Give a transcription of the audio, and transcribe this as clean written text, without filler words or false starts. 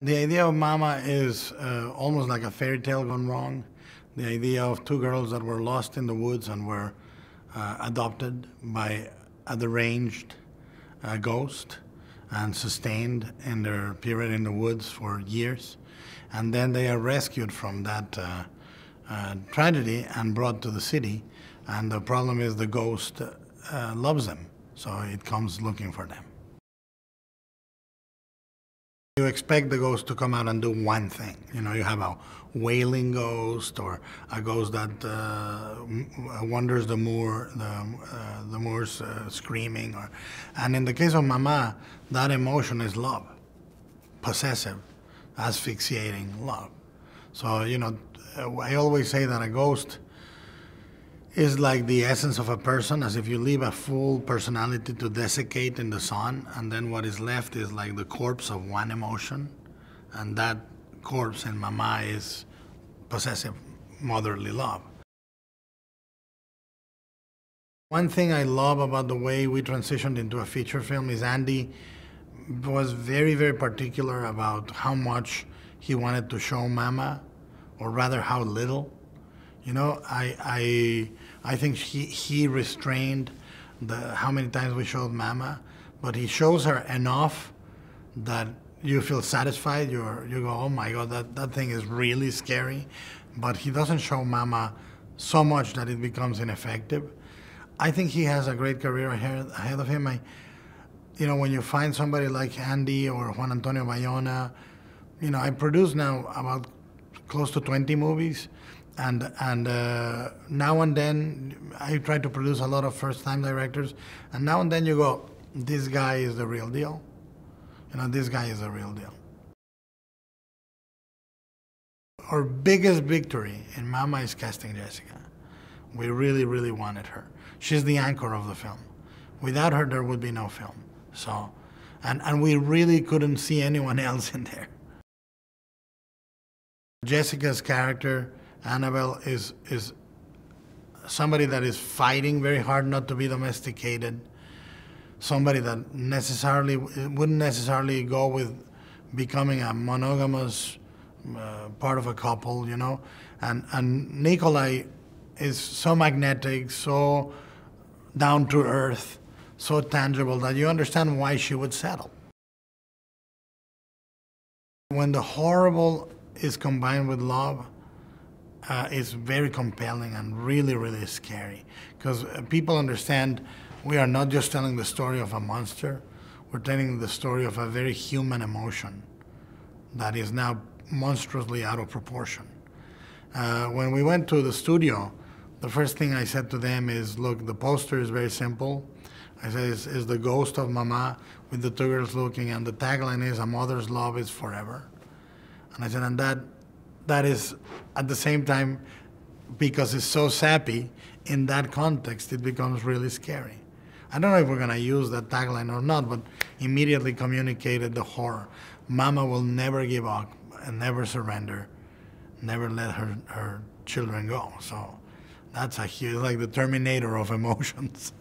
The idea of Mama is almost like a fairy tale gone wrong. The idea of two girls that were lost in the woods and were adopted by a deranged ghost and sustained in their period in the woods for years. And then they are rescued from that tragedy and brought to the city. And the problem is the ghost loves them, so it comes looking for them. You expect the ghost to come out and do one thing. You know, you have a wailing ghost or a ghost that wanders the moor, the moors screaming. And in the case of Mama, that emotion is love, possessive, asphyxiating love. So, you know, I always say that a ghost is like the essence of a person, as if you leave a full personality to desiccate in the sun, and then what is left is like the corpse of one emotion, and that corpse in Mama is possessive motherly love. One thing I love about the way we transitioned into a feature film is Andy was very, very particular about how much he wanted to show Mama, or rather how little. You know, I think he restrained how many times we showed Mama, but he shows her enough that you feel satisfied. You go, oh my God, that thing is really scary. But he doesn't show Mama so much that it becomes ineffective. I think he has a great career ahead of him. You know, when you find somebody like Andy or Juan Antonio Bayona, you know, I produce now about close to 20 movies. And now and then, I try to produce a lot of first-time directors, and now and then you go, this guy is the real deal. You know, this guy is the real deal. Our biggest victory in Mama is casting Jessica. We really, really wanted her. She's the anchor of the film. Without her, there would be no film. So, and we really couldn't see anyone else in there. Jessica's character, Annabelle, is somebody that is fighting very hard not to be domesticated, somebody that wouldn't necessarily go with becoming a monogamous part of a couple, you know. And Nikolai is so magnetic, so down to earth, so tangible that you understand why she would settle. When the horrible is combined with love, it's very compelling and really, really scary, because people understand we are not just telling the story of a monster, we're telling the story of a very human emotion that is now monstrously out of proportion. When we went to the studio, the first thing I said to them is, look, the poster is very simple. I said, it's the ghost of Mama with the two girls looking, and the tagline is, a mother's love is forever. And I said, and that is, at the same time, because it's so sappy, in that context, it becomes really scary. I don't know if we're going to use that tagline or not, but immediately communicated the horror. Mama will never give up and never surrender, never let her children go. So that's a huge, like the Terminator of emotions.